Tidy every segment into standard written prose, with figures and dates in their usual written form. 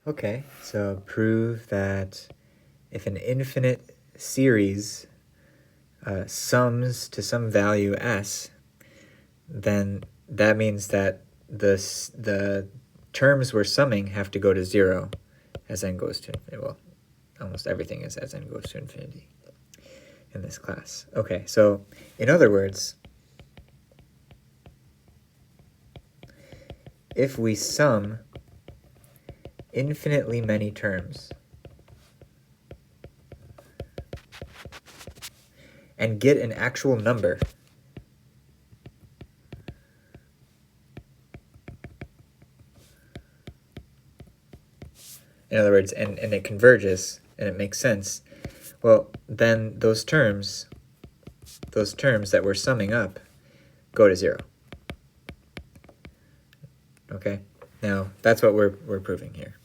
Okay, so prove that if an infinite series sums to some value s, then that means that the terms we're summing have to go to 0 as n goes to infinity. Well, almost everything is as n goes to infinity in this class. Okay, so in other words, if we sum infinitely many terms and get an actual number, in other words, and it converges and it makes sense, well, then those terms that we're summing up go to 0. Okay? Now, that's what we're proving here.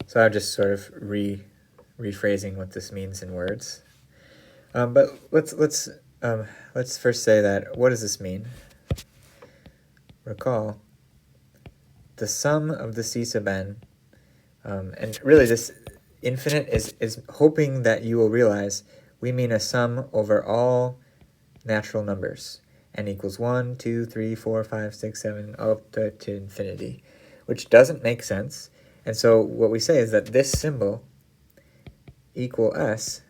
So I'm just sort of rephrasing what this means in words. But let's first say that, what does this mean? Recall, the sum of the C sub n, and really this infinite is hoping that you will realize we mean a sum over all natural numbers. N equals 1, 2, 3, 4, 5, 6, 7, up to infinity, which doesn't make sense. And so what we say is that this symbol, equal s,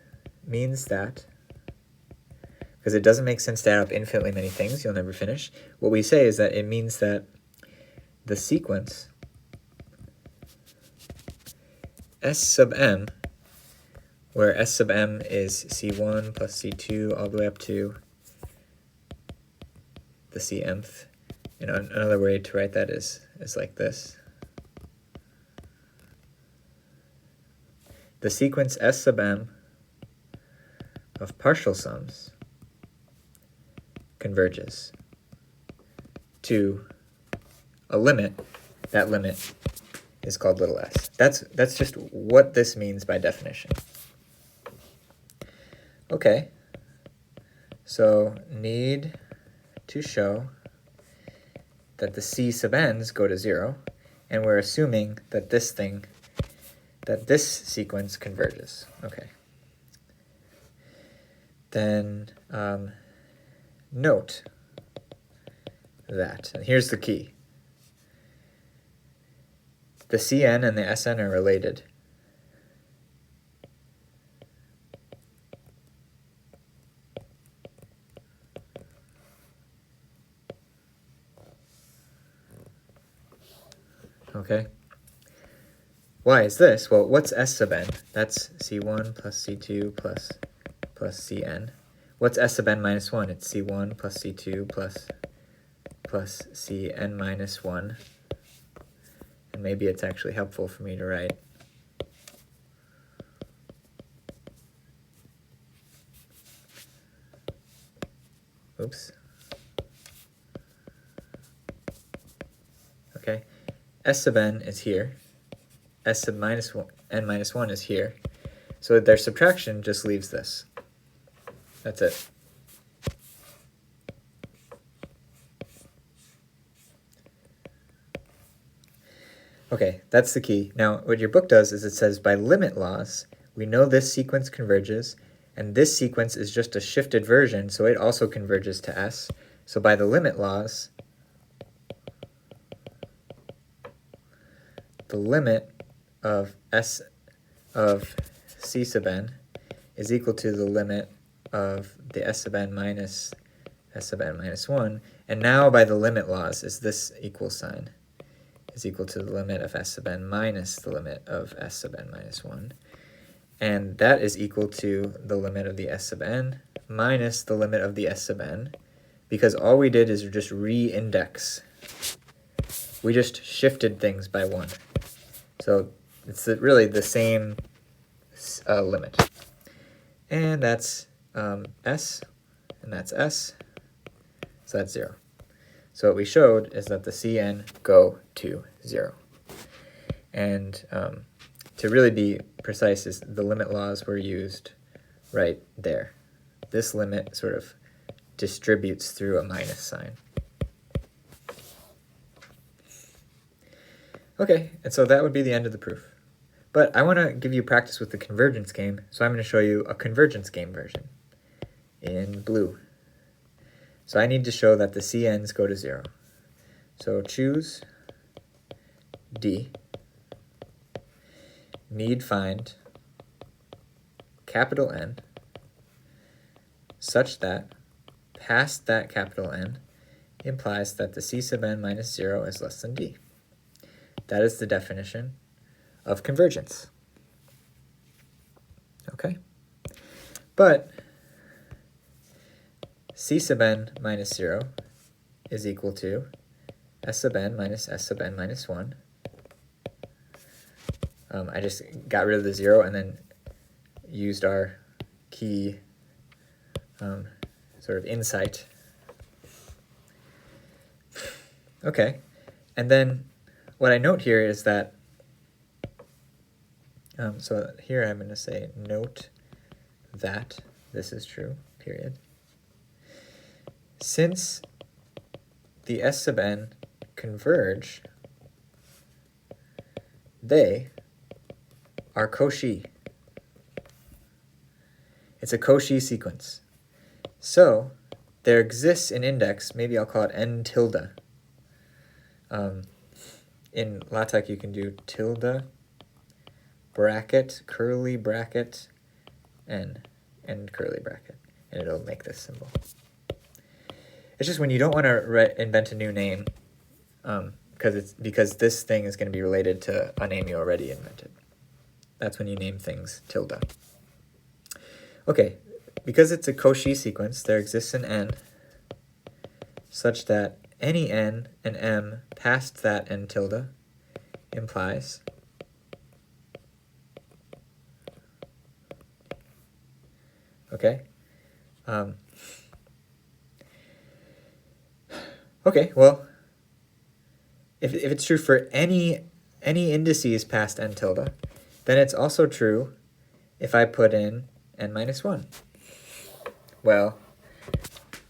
means that, because it doesn't make sense to add up infinitely many things, you'll never finish. What we say is that it means that the sequence S sub m, where S sub m is C1 plus C2 all the way up to the Cmth. And another way to write that is like this. The sequence S sub m of partial sums converges to a limit. That limit is called little s. That's just what this means by definition. Okay, so need to show that the C sub n's go to 0, and we're assuming that this sequence converges. Okay. Then note that, and here's the key, the Cn and the Sn are related. Okay. Why is this? Well, what's S sub n? That's C1 plus C2 plus Cn. What's S sub n minus 1? It's C1 plus C2 plus Cn minus 1. And maybe it's actually helpful for me to write Okay, S sub n is here. S sub n minus 1 is here. So their subtraction just leaves this. That's it. Okay, that's the key. Now, what your book does is it says, by limit laws, we know this sequence converges, and this sequence is just a shifted version, so it also converges to S. So by the limit laws, the limit of S of C sub n is equal to the limit of the S sub n minus S sub n minus 1. And now by the limit laws is this equal sign is equal to the limit of S sub n minus the limit of S sub n minus 1. And that is equal to the limit of the S sub n minus the limit of the S sub n, because all we did is just re-index. We just shifted things by 1. So it's really the same limit. And that's S, and that's S, so that's 0. So what we showed is that the Cn go to 0. And to really be precise, is the limit laws were used right there. This limit sort of distributes through a minus sign. Okay, and so that would be the end of the proof. But I want to give you practice with the convergence game, so I'm going to show you a convergence game version in blue. So I need to show that the CNs go to 0. So choose D, need find capital N such that past that capital N implies that the C sub n minus 0 is less than D. That is the definition of convergence. Okay? But C sub n minus 0 is equal to S sub n minus S sub n minus 1. I just got rid of the 0 and then used our key sort of insight. Okay, and then what I note here is that, so here I'm going to say note that this is true, period. Since the S sub n converge, they are Cauchy. It's a Cauchy sequence. So there exists an index, maybe I'll call it n tilde. In LaTeX you can do tilde, bracket, curly bracket, n, end curly bracket, and it'll make this symbol. It's just when you don't want to invent a new name, because this thing is going to be related to a name you already invented. That's when you name things tilde. Okay, because it's a Cauchy sequence, there exists an n such that any n and m past that n tilde implies okay. Okay, well, if it's true for any indices past n tilde, then it's also true if I put in n minus 1. Well,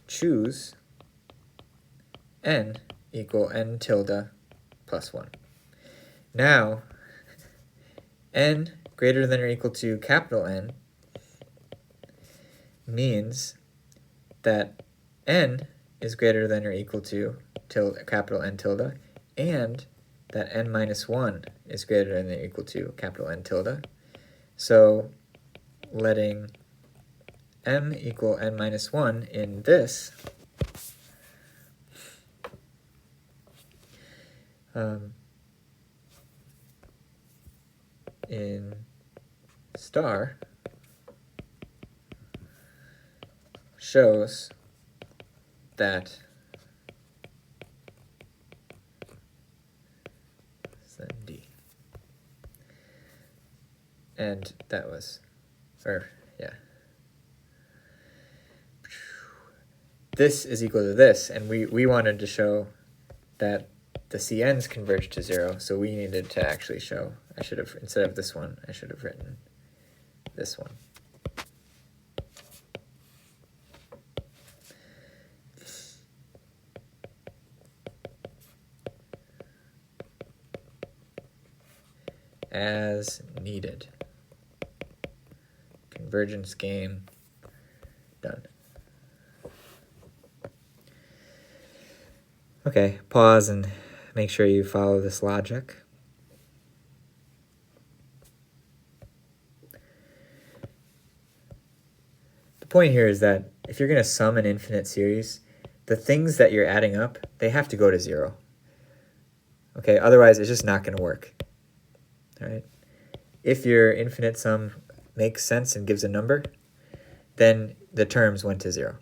choose n equal n tilde plus 1. Now, n greater than or equal to capital N means that n is greater than or equal to capital N tilde, and that n minus 1 is greater than or equal to capital N tilde. So letting m equal n minus 1 in this in star shows that D. And that was, yeah. This is equal to this, and we wanted to show that the CNs converge to 0, so we needed to actually show, I should have, instead of this one, I should have written this one. As needed. Convergence game done. Okay, pause and make sure you follow this logic. The point here is that if you're going to sum an infinite series, the things that you're adding up, they have to go to 0. Okay, otherwise it's just not going to work. All right. If your infinite sum makes sense and gives a number, then the terms went to 0.